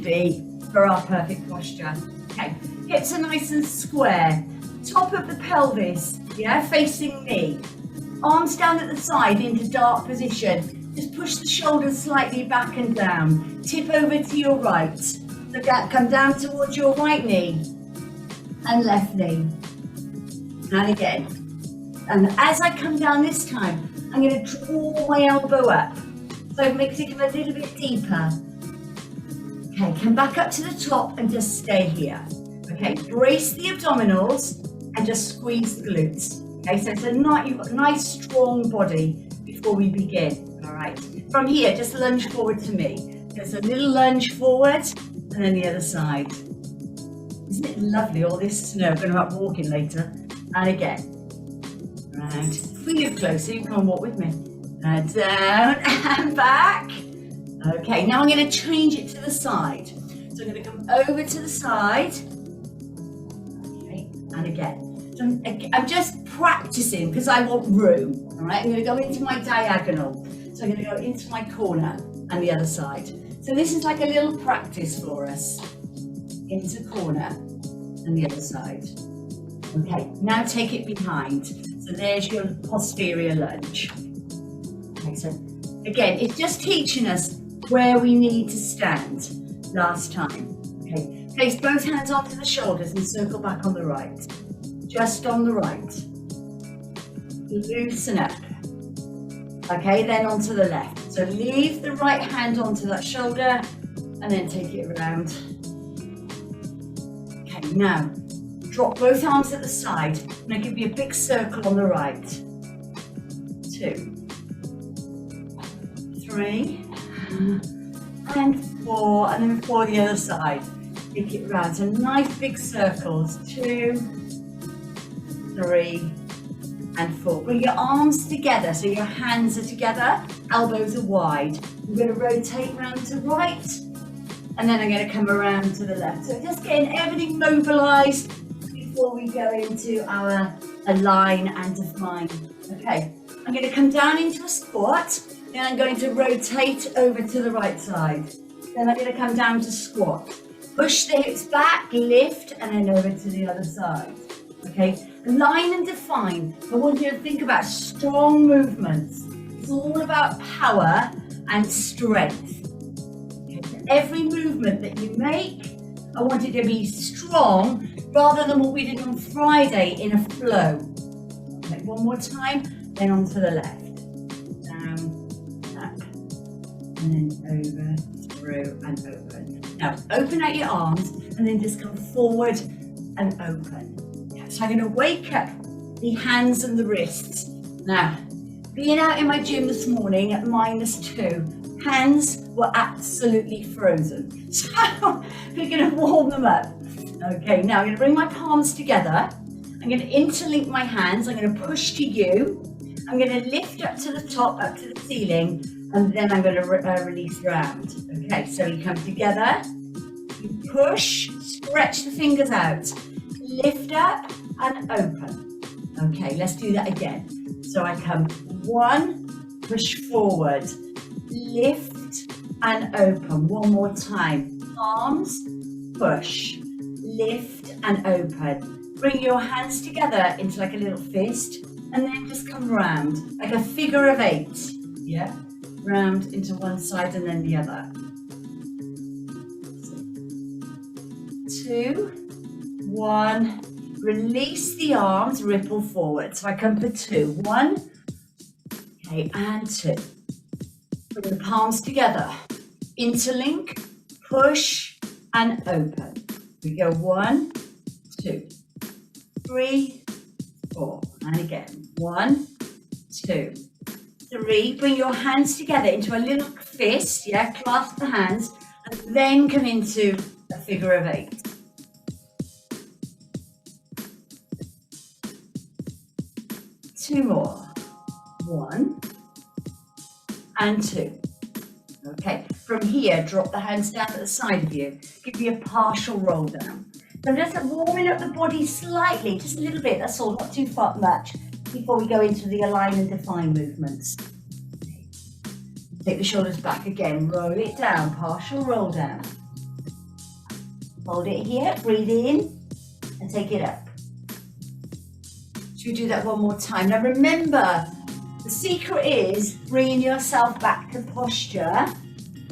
should be for our perfect posture. Okay, hips are nice and square. Top of the pelvis, yeah, facing me. Arms down at the side into dart position. Just push the shoulders slightly back and down. Tip over to your right. Look at, come down towards your right knee and left knee. And again. And as I come down this time, I'm going to draw my elbow up. So it makes it come a little bit deeper. Okay, come back up to the top and just stay here. Okay, brace the abdominals and just squeeze the glutes. Okay, so it's you've got a nice strong body before we begin. All right, from here, just lunge forward to me. There's a little lunge forward and then the other side. Isn't it lovely, all this snow? I'm going to have walking later. And again. Right, if we live closer, you can come and walk with me. Down and back. Okay, now I'm going to change it to the side. So I'm going to come over to the side. Okay, and again. So I'm just practicing because I want room. All right, I'm going to go into my diagonal. So I'm going to go into my corner and the other side. So this is like a little practice for us. Into corner and the other side. Okay, now take it behind. So there's your posterior lunge. Okay, so again, it's just teaching us where we need to stand last time. Okay, place both hands onto the shoulders and circle back on the right. Just on the right. Loosen up. Okay, then onto the left. So leave the right hand onto that shoulder and then take it around. Okay, now drop both arms at the side. I'm going to give you a big circle on the right. 2, 3, and 4, and then 4 the other side. Take it around. So nice big circles. 2, 3, and 4. Bring your arms together so your hands are together, elbows are wide. I'm going to rotate round to right, and then I'm going to come around to the left. So just getting everything mobilized before we go into our align and define. Okay, I'm going to come down into a squat, then I'm going to rotate over to the right side. Then I'm going to come down to squat. Push the hips back, lift, and then over to the other side. Okay, align and define. I want you to think about strong movements. It's all about power and strength. Okay, every movement that you make, I want it to be strong rather than what we did on Friday in a flow. Okay, one more time, then onto the left. Down, up, and then over, through, and open. Now, open out your arms, and then just come forward and open. So I'm going to wake up the hands and the wrists. Now, being out in my gym this morning at -2, hands were absolutely frozen. So we're going to warm them up. Okay, now I'm going to bring my palms together. I'm going to interlink my hands. I'm going to push to you. I'm going to lift up to the top, up to the ceiling, and then I'm going to release round. Okay, so you come together, you push, stretch the fingers out, lift up and open. Okay, let's do that again. So I come 1, push forward, lift and open. One more time. Palms, push, lift and open. Bring your hands together into like a little fist and then just come round like a figure of 8. Yeah, round into one side and then the other. 2, 1, release the arms, ripple forward. So I come for 2, 1, okay, and 2. Bring the palms together, interlink, push and open. We go 1, 2, 3, 4, and again, 1, 2, 3. Bring your hands together into a little fist, yeah, clasp the hands, and then come into a figure of 8. 2 more. 1 and 2. Okay, from here, drop the hands down at the side of you. Give me a partial roll down. So I'm just warming up the body slightly, just a little bit, that's all, not too far much, before we go into the align and define movements. Take the shoulders back again, roll it down, partial roll down. Hold it here, breathe in and take it up. Should we do that one more time? Now remember, the secret is bringing yourself back to posture.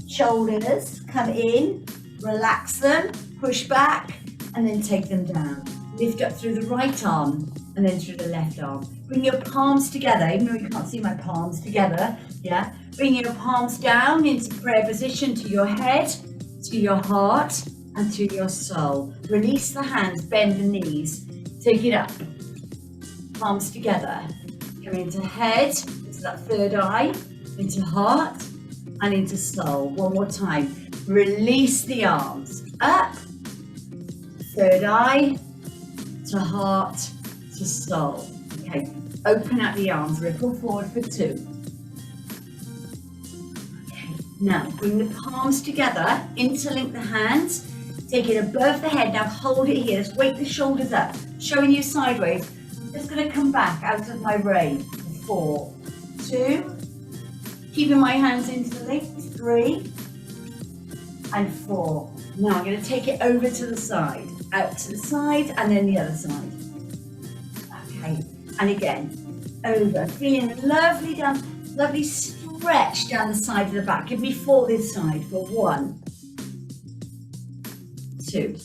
Shoulders come in, relax them, push back, and then take them down. Lift up through the right arm and then through the left arm. Bring your palms together, even though you can't see my palms together, yeah? Bring your palms down into prayer position to your head, to your heart, and to your soul. Release the hands, bend the knees. Take it up. Palms together. Come into head, into that third eye, into heart, and into soul. One more time. Release the arms. Up. Third eye, to heart, to soul. Okay. Open out the arms. Ripple forward for 2. Okay. Now, bring the palms together. Interlink the hands. Take it above the head. Now hold it here. Just weight the shoulders up. Showing you sideways. I'm just going to come back out of my ray. 4, 2. Keeping my hands interlinked. 3 and 4. Now I'm going to take it over to the side. Out to the side and then the other side. Okay. And again. Over. Feeling lovely down. Lovely stretch down the side of the back. Give me 4 this side. For 1, 2,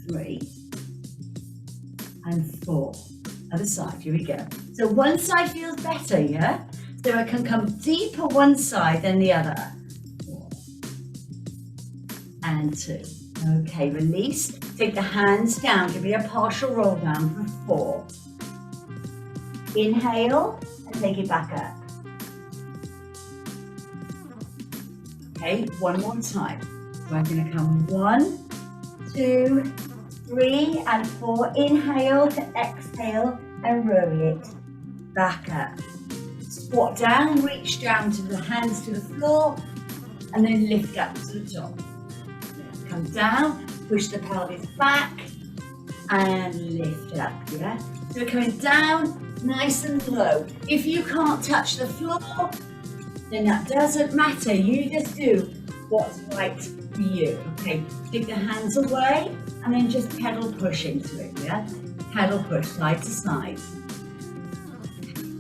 3, and 4. Other side, here we go. So one side feels better, yeah? So I can come deeper one side than the other. 4 and 2. Okay, release. Take the hands down. Give me a partial roll down for 4. Inhale and take it back up. Okay, one more time. So I'm going to come 1, 2, 3 and 4. Inhale to exhale and roll it back up. Squat down, reach down to the hands to the floor and then lift up to the top. Come down, push the pelvis back and lift up, yeah? So we're coming down nice and low. If you can't touch the floor, then that doesn't matter. You just do what's right for you, okay? Take the hands away and then just pedal push into it, yeah? Pedal push side to side.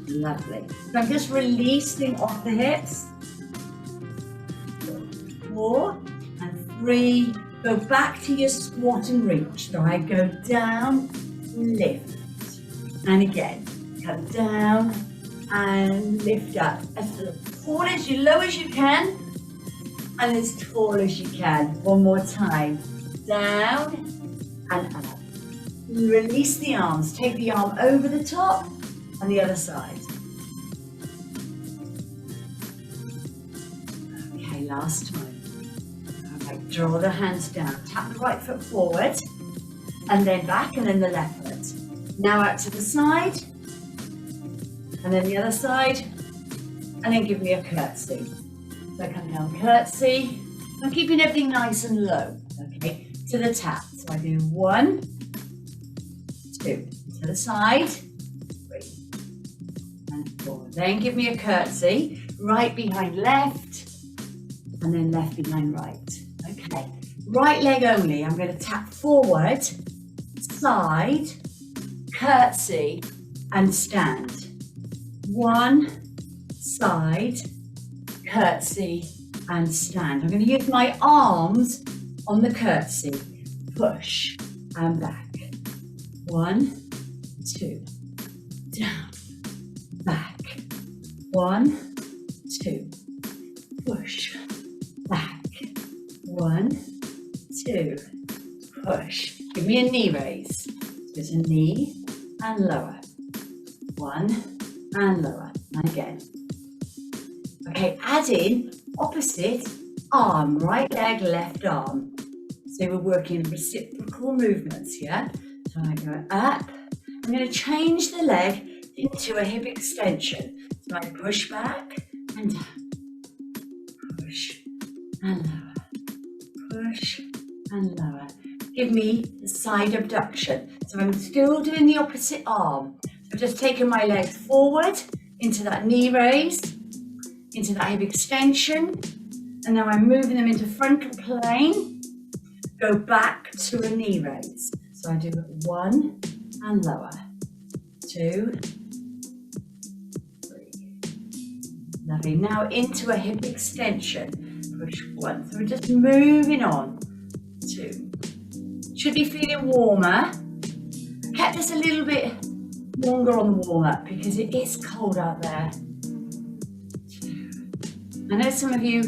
Lovely. So I'm just releasing off the hips. 4 and 3. Go back to your squat and reach. So I go down, lift. And again, come down and lift up. As tall as you, low as you can. And as tall as you can. One more time. Down and up. Release the arms. Take the arm over the top and the other side. Okay, last time. All right, draw the hands down. Tap the right foot forward and then back and then the left foot. Now out to the side and then the other side and then give me a curtsy. So I come down, curtsy. I'm keeping everything nice and low, okay, to the tap. So I do 1, 2, to the side, 3, and 4. Then give me a curtsy, right behind left, and then left behind right. Okay, right leg only. I'm going to tap forward, side, curtsy, and stand. 1, side, curtsy, and stand. I'm going to use my arms on the curtsy. Push and back. 1, 2, down, back. 1, 2, push, back. 1, 2, push. Give me a knee raise. There's a knee and lower. 1 and lower. And again. Okay, add in opposite arm, right leg, left arm. So we're working reciprocal movements, yeah? So I go up. I'm going to change the leg into a hip extension. So I push back and down. Push and lower. Push and lower. Give me the side abduction. So I'm still doing the opposite arm. So just taking my legs forward into that knee raise, into that hip extension. And now I'm moving them into frontal plane go back to a knee raise. So I do 1 and lower, 2, 3. Lovely. Now into a hip extension. Push 1. So we're just moving on. 2. Should be feeling warmer. Kept this a little bit longer on the warm up because it is cold out there. 2. I know some of you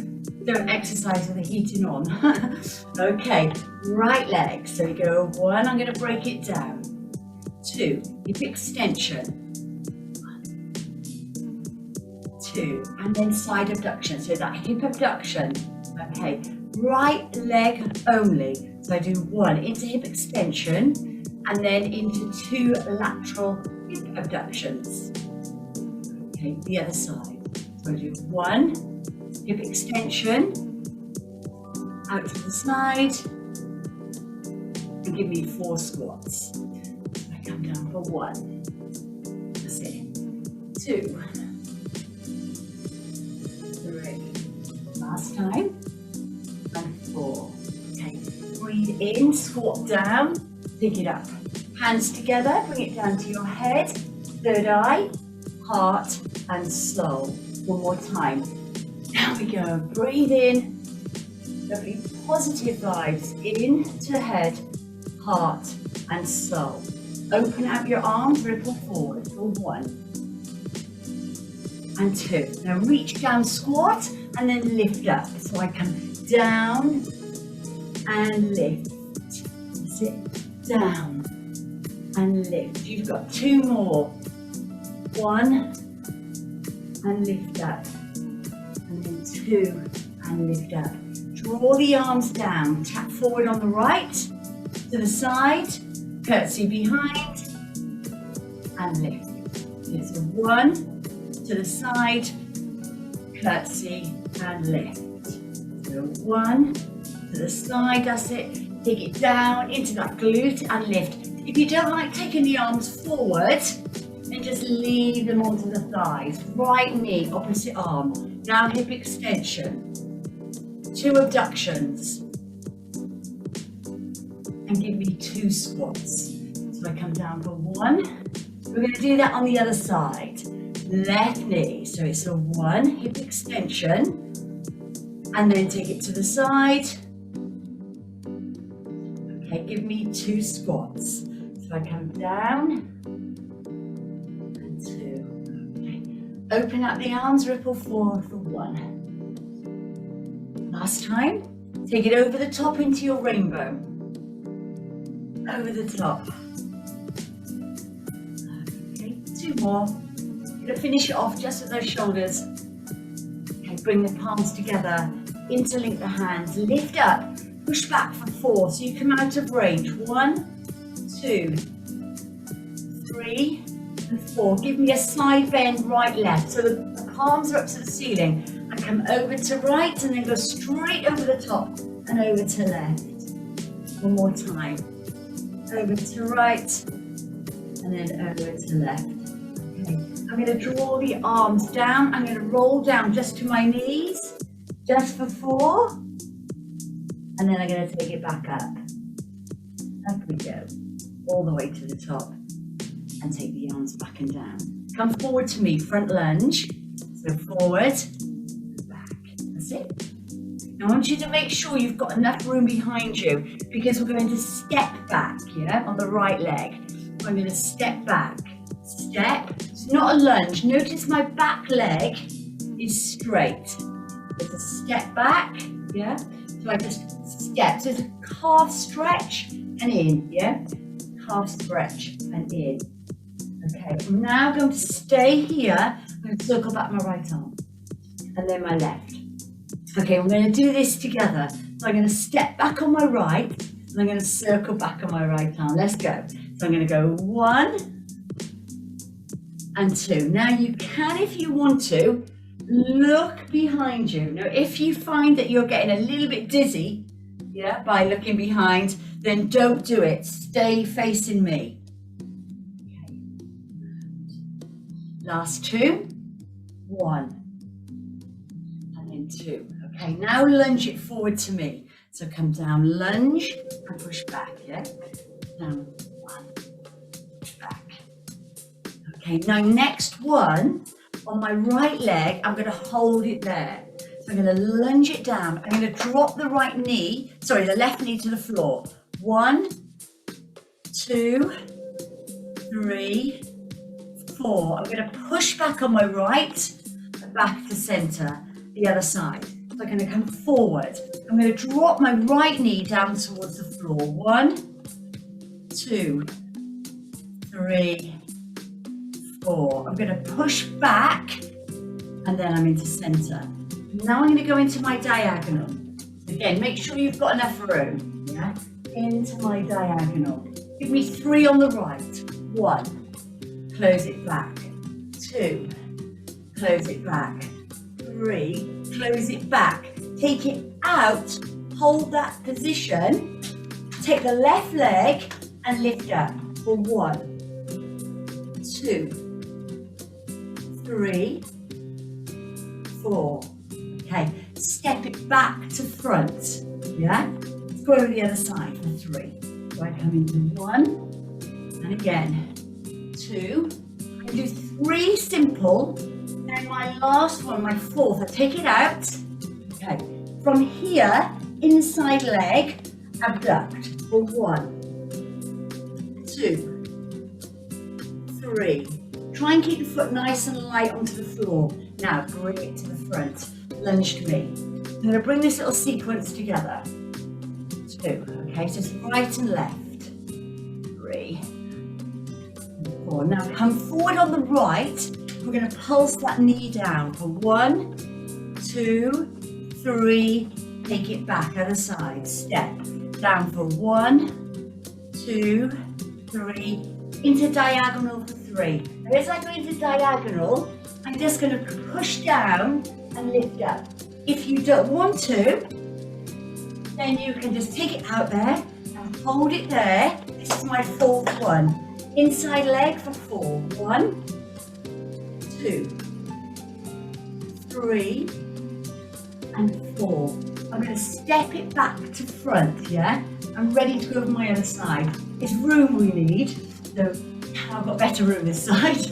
don't exercise with the heating on. Okay, right leg. So we go 1, I'm going to break it down. 2, hip extension. 1, 2, and then side abduction. So that hip abduction. Okay, right leg only. So I do 1 into hip extension and then into 2 lateral hip abductions. Okay, the other side. So I do 1 hip extension, out to the side, and give me 4 squats. I come down for 1. That's it. 2, 3. Last time. And 4. Okay. Breathe in, squat down, pick it up. Hands together, bring it down to your head, third eye, heart, and soul. One more time. Now we go. Breathe in. Lovely positive vibes into head, heart, and soul. Open out your arms, ripple forward for 1 and 2. Now reach down, squat, and then lift up. So I come down and lift. That's it. Down and lift. You've got 2 more. 1 and lift up. And then 2 and lift up. Draw the arms down. Tap forward on the right, to the side, curtsy behind, and lift. It's 1 to the side, curtsy, and lift. So 1 to the side, that's it. Take it down into that glute and lift. If you don't like taking the arms forward, then just leave them onto the thighs. Right knee, opposite arm. Now hip extension. 2 abductions. And give me 2 squats. So I come down for 1. We're going to do that on the other side. Left knee. So it's a 1 hip extension. And then take it to the side. Okay, give me 2 squats. So I come down. And 2. Okay. Open up the arms, ripple forward for 1. Last time. Take it over the top into your rainbow. Over the top. Okay, 2 more. You're going to finish it off just with those shoulders. Okay, bring the palms together. Interlink the hands. Lift up. Push back for 4 so you come out of range. 1, 2, 3, and 4. Give me a side bend right left. So the palms are up to the ceiling. And come over to right and then go straight over the top and over to left. One more time. Over to right and then over to left. Okay. I'm going to draw the arms down. I'm going to roll down just to my knees, just for 4. And then I'm going to take it back up. Up we go. All the way to the top. And take the arms back and down. Come forward to me, front lunge. So forward. That's it. Now I want you to make sure you've got enough room behind you because we're going to step back, yeah, on the right leg. I'm going to step back, step. It's not a lunge. Notice my back leg is straight. It's a step back, yeah. So I just step. So it's a calf stretch and in, yeah. Calf stretch and in. Okay, I'm now going to stay here. I'm going to circle back my right arm and then my left. Okay, we're going to do this together. So I'm going to step back on my right and I'm going to circle back on my right arm. Let's go. So I'm going to go 1 and 2. Now you can, if you want to, look behind you. Now if you find that you're getting a little bit dizzy, yeah, by looking behind, then don't do it. Stay facing me. Okay. Last 2. 1 and then 2. Okay, now lunge it forward to me. So come down, lunge, and push back, yeah? Down, 1, push back. Okay, now next one, on my right leg, I'm gonna hold it there. So I'm gonna lunge it down. I'm gonna drop the right knee, sorry, the left knee to the floor. 1, 2, 3, 4. I'm gonna push back on my right, back to center, the other side. So I'm gonna come forward. I'm gonna drop my right knee down towards the floor. 1, 2, 3, 4. I'm gonna push back, and then I'm into center. Now I'm gonna go into my diagonal. Again, make sure you've got enough room, yeah? Into my diagonal. Give me 3 on the right. 1, close it back. 2, close it back. 3, close it back. Take it out, hold that position. Take the left leg and lift up for 1, 2, 3, 4. Okay, step it back to front. Yeah? Let's go over the other side for 3. So I come into 1, and again, 2. And do 3 simple. And my last one, my 4th, I take it out. Okay, from here, inside leg, abduct for 1, 2, 3. Try and keep the foot nice and light onto the floor. Now bring it to the front. Lunge to me. I'm going to bring this little sequence together. 2. Okay, so it's right and left. 3, 4. Now come forward on the right. We're going to pulse that knee down for 1, 2, 3. Take it back, other side. Step down for 1, 2, 3. Into diagonal for 3. Now as I go into diagonal, I'm just going to push down and lift up. If you don't want to, then you can just take it out there and hold it there. This is my 4th one. Inside leg for 4. 1, 2, 3, and 4. I'm going to step it back to front, yeah? I'm ready to go over my other side. It's room we need, so I've got better room this side.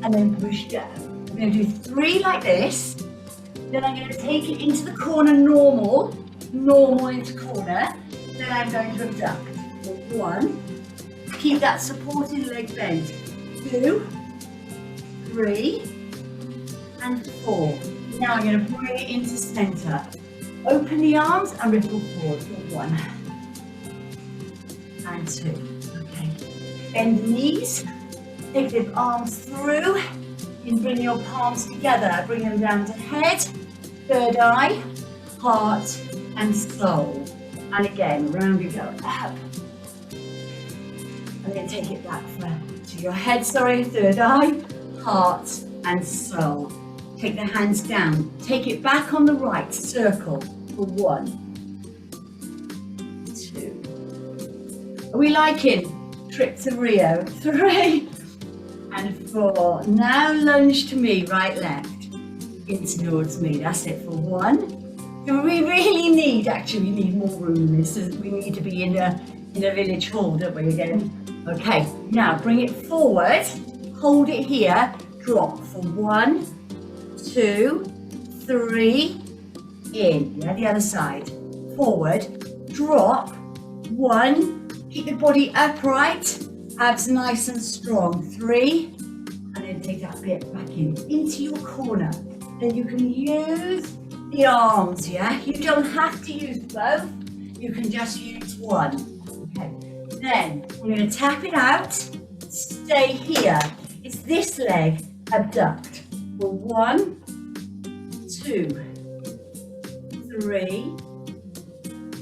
And then push down. I'm going to do 3 like this. Then I'm going to take it into the corner normal into corner. Then I'm going to abduct. So 1, keep that supported leg bent. 2, 3, and 4. Now I'm going to bring it into center. Open the arms and ripple forward for 1 and 2. Okay. Bend the knees. Take the arms through. And bring your palms together. Bring them down to head, 3rd eye, heart, and soul. And again, round we go. Up. And then take it back to your head, 3rd eye, heart, and soul. Take the hands down. Take it back on the right, circle for 1, 2. Are we liking trip to Rio? 3 and 4. Now lunge to me, right, left. In towards me. That's it for 1. So we really need, actually, we need more room in this. We need to be in a village hall, don't we, again? Okay, now bring it forward. Hold it here. Drop for 1, 2, 3. In. Yeah, the other side. Forward. Drop. 1. Keep the body upright. Abs nice and strong. 3. And then take that bit back into your corner. Then you can use the arms, yeah? You don't have to use both. You can just use 1. Okay. Then we're going to tap it out. Stay here. It's this leg. Abduct. For 1, 2, 3,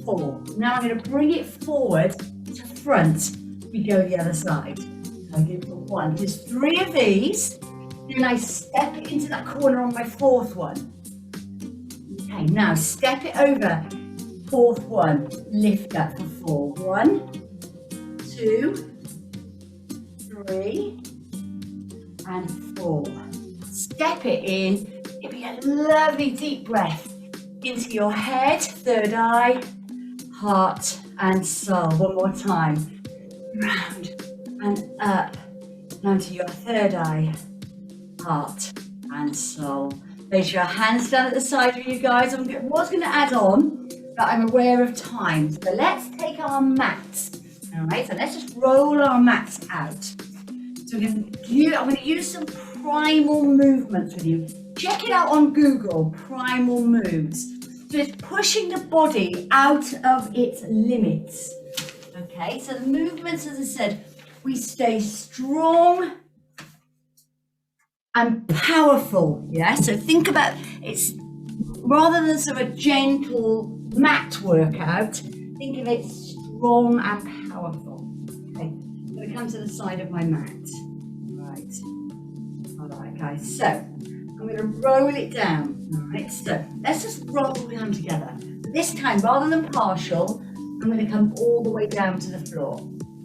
4. Now I'm going to bring it forward to front. We go the other side. So I do for 1. Just 3 of these. Then I step it into that corner on my 4th one. Okay, now step it over. 4th one. Lift up for 4. 1, 2, 3, and 4. Step it in. Give me a lovely deep breath into your head, 3rd eye, heart and soul. One more time. Round and up. Down to your third eye. Heart and soul. Place your hands down at the side of you guys. I was going to add on, but I'm aware of time. So let's take our mats. All right, so let's just roll our mats out. So I'm going to use some primal movements with you. Check it out on Google, Primal Moves. So it's pushing the body out of its limits. Okay, so the movements, as I said, we stay strong and powerful. Yeah, so think about it's rather than sort of a gentle mat workout, think of it strong and powerful. Okay, I'm going to come to the side of my mat. Right, all right, guys. So I'm going to roll it down. All right, so let's just roll down together. This time, rather than partial, I'm going to come all the way down to the floor.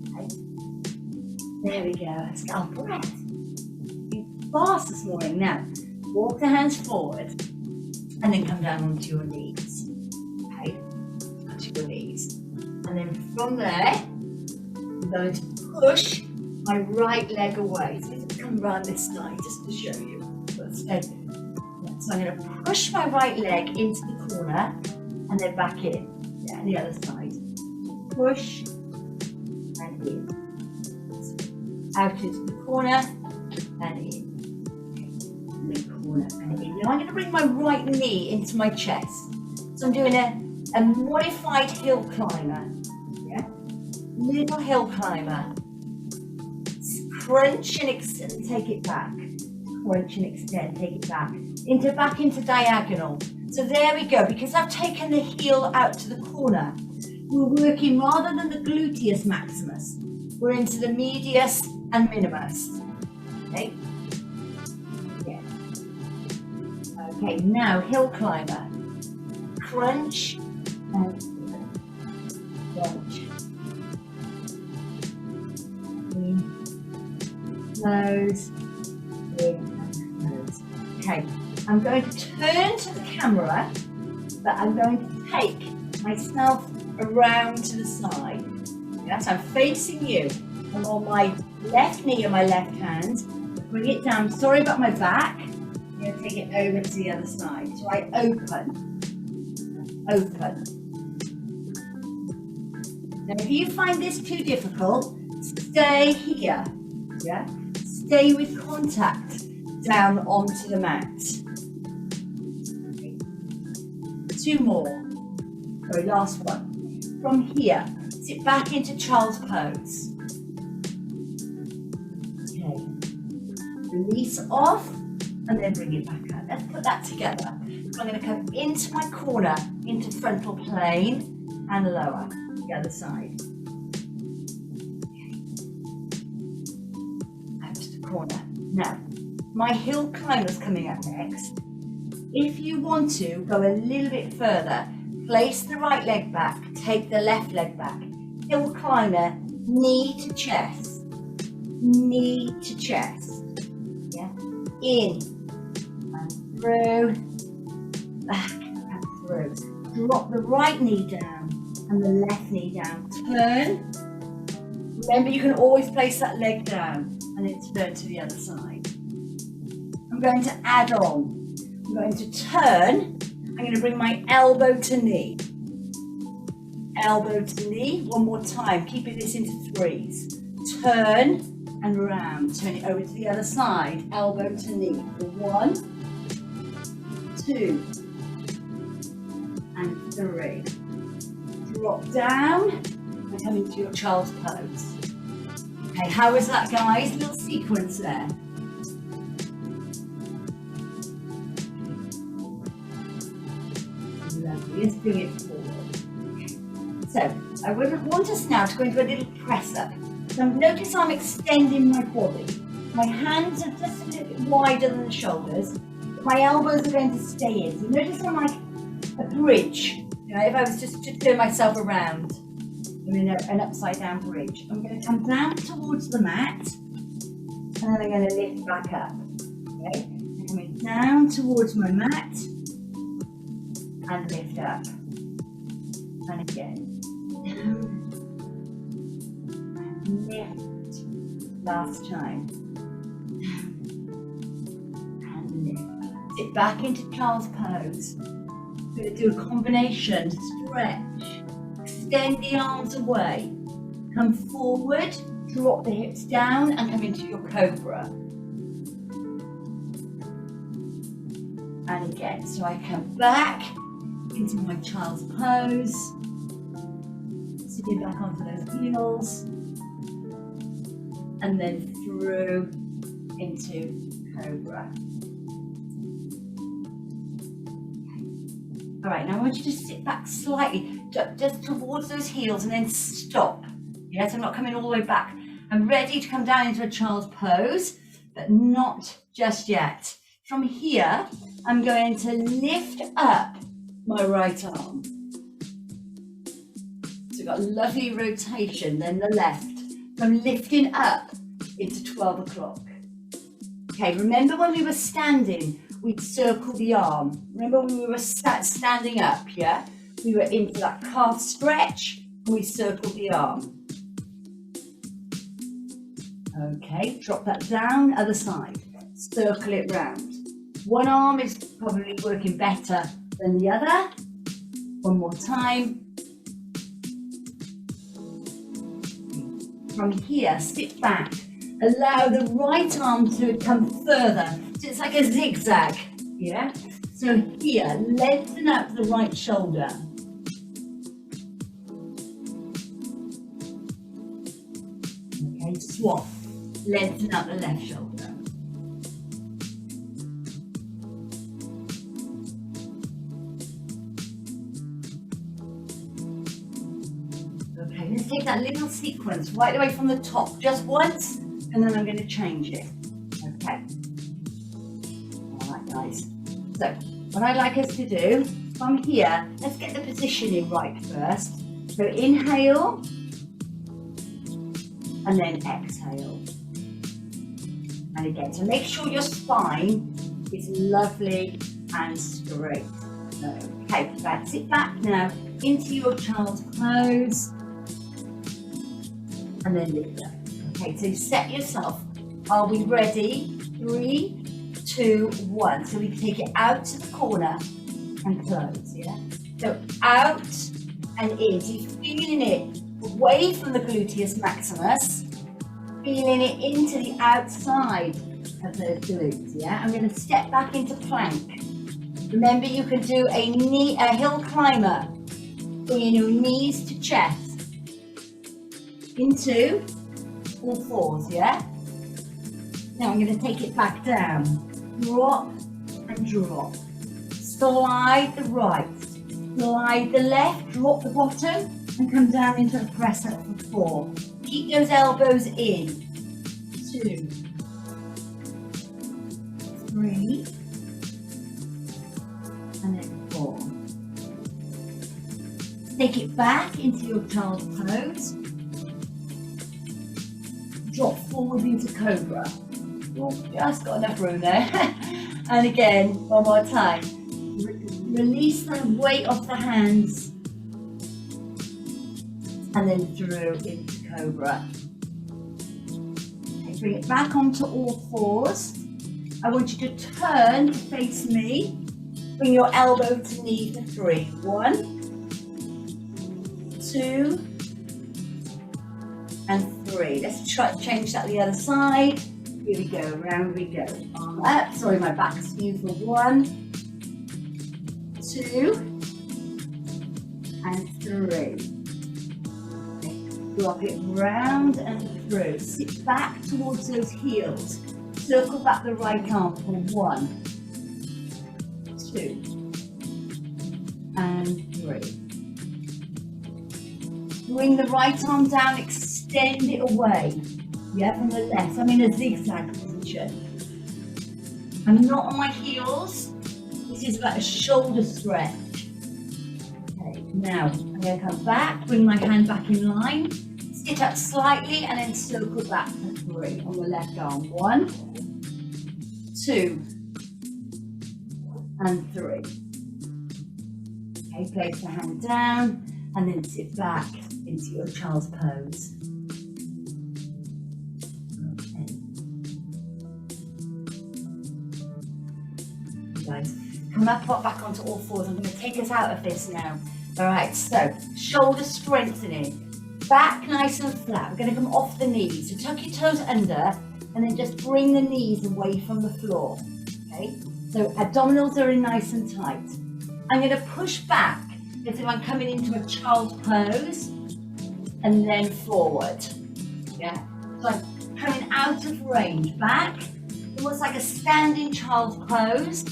Okay, there we go. Let's get our breath. Fast this morning. Now, walk the hands forward and then come down onto your knees. Okay, onto your knees. And then from there, I'm going to push my right leg away. So let's come around this side just to show you. So I'm going to push my right leg into the corner and then back in. Yeah, and the other side. Push and in. Out into the corner and in. And in. Now I'm going to bring my right knee into my chest. So I'm doing a modified hill climber. Yeah, little hill climber. Crunch and extend, take it back. Crunch and extend, take it back. Back into diagonal. So there we go. Because I've taken the heel out to the corner, we're working rather than the gluteus maximus. We're into the medius and minimus. Okay. Okay, now hill climber. Crunch and crunch. In, close, in and close. Okay, I'm going to turn to the camera, but I'm going to take myself around to the side. Yes, I'm facing you. I'm on my left knee and my left hand. Bring it down. Sorry about my back. I'm going to take it over to the other side. So I open. Now if you find this too difficult, stay here. Yeah? Stay with contact down onto the mat. Okay. 2 more. Sorry, last one. From here, sit back into child's pose. Okay. Release off. And then bring it back up. Let's put that together. So I'm going to come into my corner, into frontal plane and lower, the other side. Okay. Out to the corner. Now, my hill climber's coming up next. If you want to go a little bit further, place the right leg back, take the left leg back. Hill climber, knee to chest. Knee to chest. Yeah. In. Through, back and through. Drop the right knee down and the left knee down. Turn. Remember, you can always place that leg down and then turn to the other side. I'm going to add on. I'm going to turn. I'm going to bring my elbow to knee. Elbow to knee. One more time. Keeping this into 3s. Turn and round. Turn it over to the other side. Elbow to knee. 1, 2 and 3. Drop down and come into your child's pose. Okay, how was that, guys? Little sequence there. Lovely. Let's bring it forward. So I would want us now to go into a little press up. So notice I'm extending my body. My hands are just a little bit wider than the shoulders. My elbows are going to stay in. So notice I'm like a bridge. You know, if I was just to turn myself around, I'm in an upside down bridge. I'm going to come down towards the mat, and then I'm going to lift back up. Okay, I'm coming down towards my mat and lift up. And again. Down. And lift. Last time. Down. And lift. Sit back into child's pose. We're going to do a combination. Stretch. Extend the arms away. Come forward. Drop the hips down and come into your Cobra. And again, so I come back into my child's pose. Sitting back onto those heels. And then through into Cobra. All right, now I want you to sit back slightly, just towards those heels and then stop. Yes, I'm not coming all the way back. I'm ready to come down into a child's pose, but not just yet. From here, I'm going to lift up my right arm. So we've got lovely rotation, then the left. I'm lifting up into 12 o'clock. Okay, remember when we were standing, we'd circle the arm. Remember when we were standing up, yeah? We were into that calf stretch, and we circled the arm. Okay, drop that down, other side. Circle it round. One arm is probably working better than the other. One more time. From here, sit back. Allow the right arm to come further. So it's like a zigzag, yeah? So here, lengthen up the right shoulder. Okay, swap. Lengthen up the left shoulder. Okay, let's take that little sequence right away from the top, just once, and then I'm going to change it. Okay. All right, guys. So, what I'd like us to do, from here, let's get the positioning right first. So, inhale, and then exhale. And again, so make sure your spine is lovely and straight. Okay, right, sit back now into your child's pose and then lift up. Okay, so set yourself. Are we ready? 3, 2, 1. So we can take it out to the corner and close, yeah? So out and in. So you're feeling it away from the gluteus maximus. Feeling it into the outside of those glutes, yeah? I'm going to step back into plank. Remember, you can do a hill climber, bringing your knees to chest, into all fours, yeah? Now I'm going to take it back down, drop and drop. Slide the right, slide the left, drop the bottom, and come down into a press up for 4. Keep those elbows in. 2, 3, and then 4. Take it back into your child's pose. Drop forward into Cobra. You've just got enough room there. And again, one more time. Release the weight off the hands. And then through into Cobra. Okay, bring it back onto all fours. I want you to turn to face me. Bring your elbow to knee for 3. 1, 2, and 3. Let's try to change that to the other side. Here we go, round we go. Arm up. Sorry, my back's skewed for 1, 2, and 3. Drop it round and through. Sit back towards those heels. Circle back the right arm for 1, 2, and 3. Bring the right arm down, extend it away. Yeah, from the left. I'm in a zigzag position. I'm not on my heels. This is about a shoulder stretch. Okay, now I'm going to come back, bring my hand back in line, sit up slightly, and then circle back for 3 on the left arm. 1, 2, and 3. Okay, place the hand down and then sit back into your child's pose. Okay. Guys, come up back onto all fours. I'm going to take us out of this now. All right, so shoulder strengthening. Back nice and flat. We're going to come off the knees. So tuck your toes under and then just bring the knees away from the floor. Okay, so abdominals are in nice and tight. I'm going to push back as if I'm coming into a child's pose and then forward. Yeah, so I'm coming out of range. Back, almost like a standing child's pose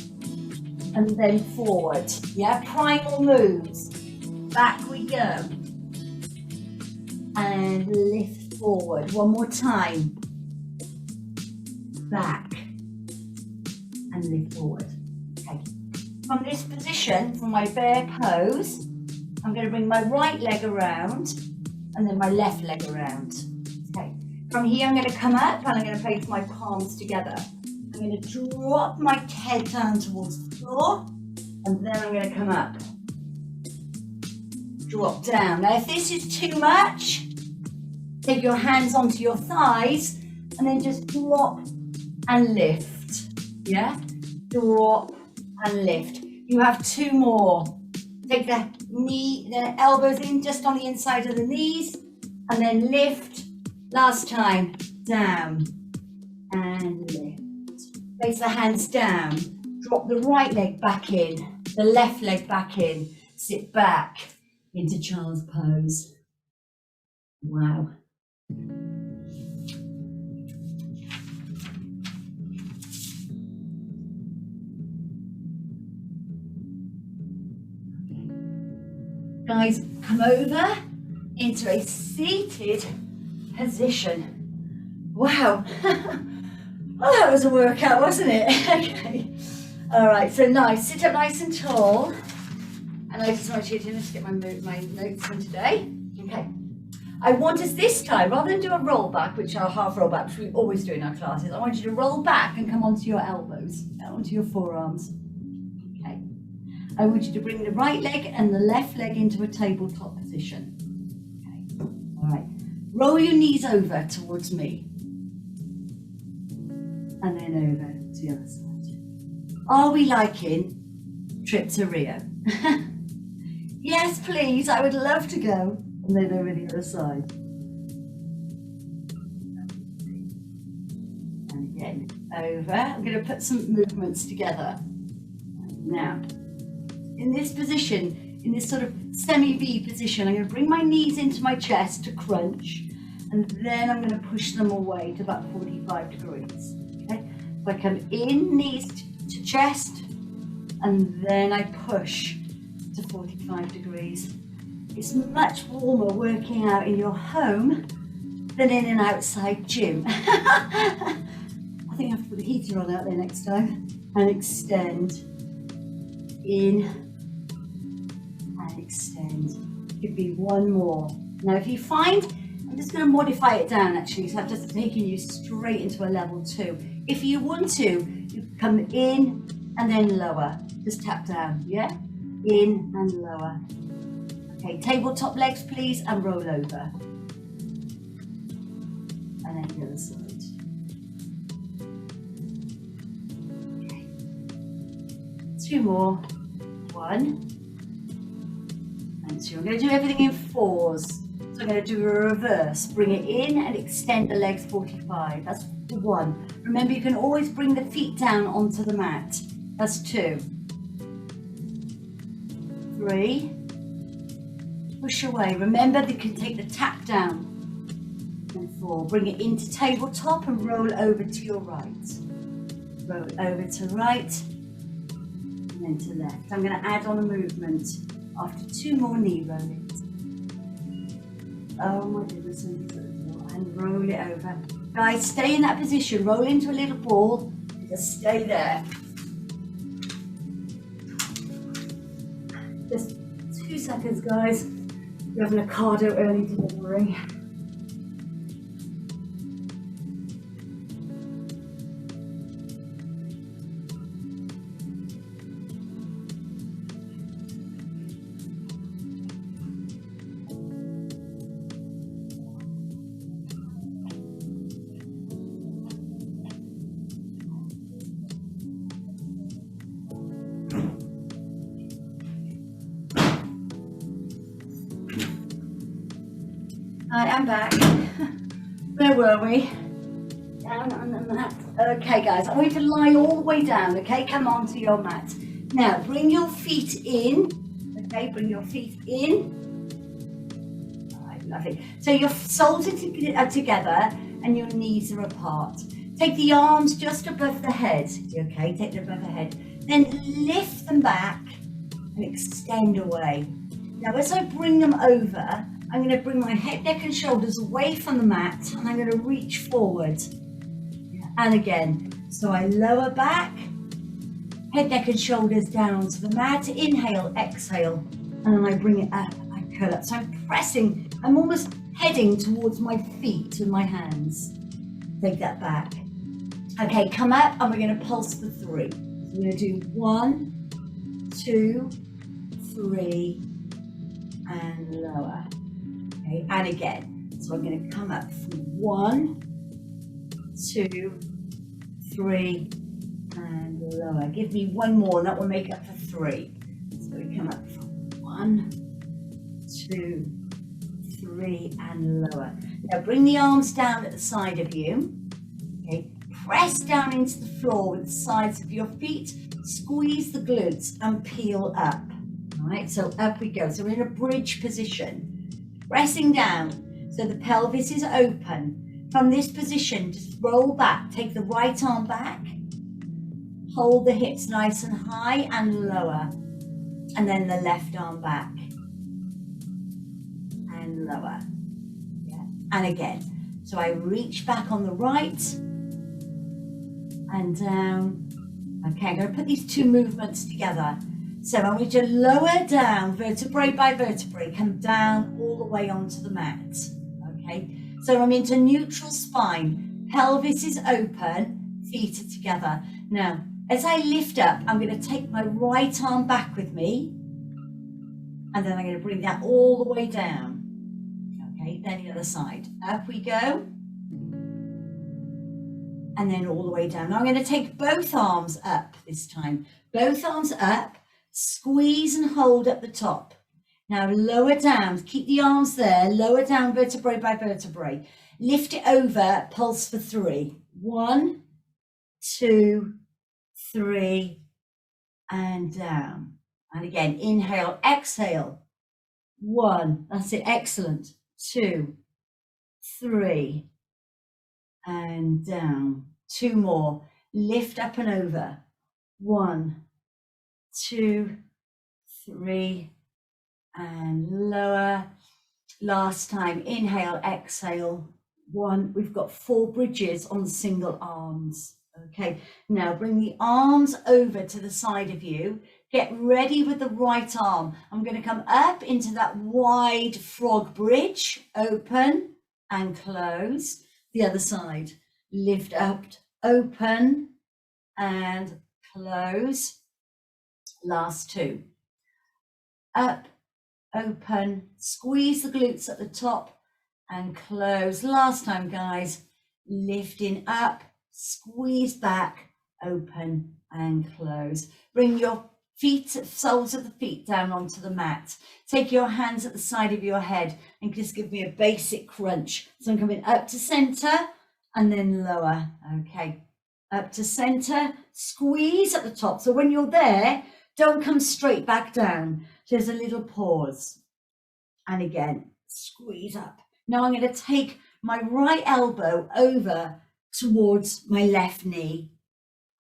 and then forward. Yeah, primal moves. Back we go. And lift forward. One more time. Back. And lift forward. Okay. From this position, from my bear pose, I'm going to bring my right leg around and then my left leg around. Okay. From here, I'm going to come up and I'm going to place my palms together. I'm going to drop my head down towards the floor and then I'm going to come up. Drop down. Now, if this is too much, take your hands onto your thighs and then just drop and lift. Yeah? Drop and lift. You have two more. Take the elbows in just on the inside of the knees and then lift. Last time. Down and lift. Place the hands down. Drop the right leg back in. The left leg back in. Sit back into child's pose. Wow. Guys, come over into a seated position. Wow. Oh, that was a workout, wasn't it? Okay. All right, so nice. Sit up nice and tall. And I just want you to just get my notes from today. Okay. I want us this time, rather than do a roll back, which are half roll back, which we always do in our classes, I want you to roll back and come onto your elbows, onto your forearms. Okay. I want you to bring the right leg and the left leg into a tabletop position. Okay. All right. Roll your knees over towards me. And then over to the other side. Are we liking trip to Rio? Yes, please. I would love to go. And then over the other side. And again, over. I'm going to put some movements together. Now, in this position, in this sort of semi-V position, I'm going to bring my knees into my chest to crunch. And then I'm going to push them away to about 45 degrees. Okay? So I come in, knees to chest, and then I push to 45 degrees. It's much warmer working out in your home than in an outside gym. I think I have to put the heater on out there next time. And extend. In and extend. Give me one more. Now if you find, I'm just going to modify it down actually, so I've just taken you straight into a level 2. If you want to, you come in and then lower. Just tap down, yeah? In and lower. Okay, tabletop legs please, and roll over. And then the other side. Okay. 2 more. 1 and 2. I'm going to do everything in 4s. So I'm going to do a reverse. Bring it in and extend the legs 45. That's 1. Remember, you can always bring the feet down onto the mat. That's 2. 3. Push away. Remember, you can take the tap down. And 4. Bring it into tabletop and roll over to your right. Roll over to right and then to left. I'm going to add on a movement after 2 more knee rollings. Oh my goodness, and roll it over. Guys, stay in that position. Roll into a little ball. Just stay there. Just 2 seconds, guys. You're having a cardio early delivery. I am back. Where were we? Down on the mat. Okay, guys, I want you to lie all the way down, okay? Come onto your mat. Now, bring your feet in. Okay, bring your feet in. All right, lovely. So your soles are together and your knees are apart. Take the arms just above the head. Okay, take them above the head. Then lift them back and extend away. Now, as I bring them over, I'm going to bring my head, neck and shoulders away from the mat and I'm going to reach forward. And again, so I lower back, head, neck and shoulders down onto the mat. Inhale, exhale, and then I bring it up, I curl up. So I'm pressing, I'm almost heading towards my feet with my hands. Take that back. Okay, come up and we're going to pulse for 3. So we're going to do 1, 2, 3, and lower. Okay, and again. So I'm going to come up for 1, 2, 3, and lower. Give me one more, and that will make up for 3. So we come up for 1, 2, 3, and lower. Now bring the arms down at the side of you. Okay, press down into the floor with the sides of your feet. Squeeze the glutes and peel up. All right, so up we go. So we're in a bridge position. Pressing down so the pelvis is open. From this position, just roll back. Take the right arm back. Hold the hips nice and high and lower. And then the left arm back. And lower. Yeah. And again. So I reach back on the right. And down. Okay, I'm going to put these 2 movements together. So I want you to lower down, vertebrae by vertebrae, come down all the way onto the mat. Okay, so I'm into neutral spine, pelvis is open, feet are together. Now, as I lift up, I'm going to take my right arm back with me, and then I'm going to bring that all the way down. Okay, then the other side. Up we go. And then all the way down. Now I'm going to take both arms up this time. Both arms up, squeeze and hold at the top. Now lower down, keep the arms there, lower down vertebrae by vertebrae. Lift it over, pulse for 3. 1, 2, 3, and down. And again, inhale, exhale. 1, that's it, excellent. 2, 3, and down. 2 more. Lift up and over. 1, 2, 3, and lower. Last time. Inhale, exhale. 1. We've got 4 bridges on single arms. Okay. Now bring the arms over to the side of you. Get ready with the right arm. I'm going to come up into that wide frog bridge. Open and close. The other side, lift up, open and close. Last 2. Up, open, squeeze the glutes at the top and close. Last time, guys, lifting up, squeeze back, open and close. Bring your feet, soles of the feet down onto the mat. Take your hands at the side of your head and just give me a basic crunch. So I'm coming up to center and then lower. Okay, up to center, squeeze at the top. So when you're there, don't come straight back down. There's a little pause. And again, squeeze up. Now I'm going to take my right elbow over towards my left knee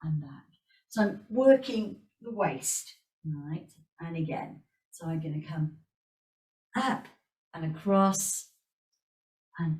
and back. So I'm working the waist, right? And again, so I'm going to come up and across and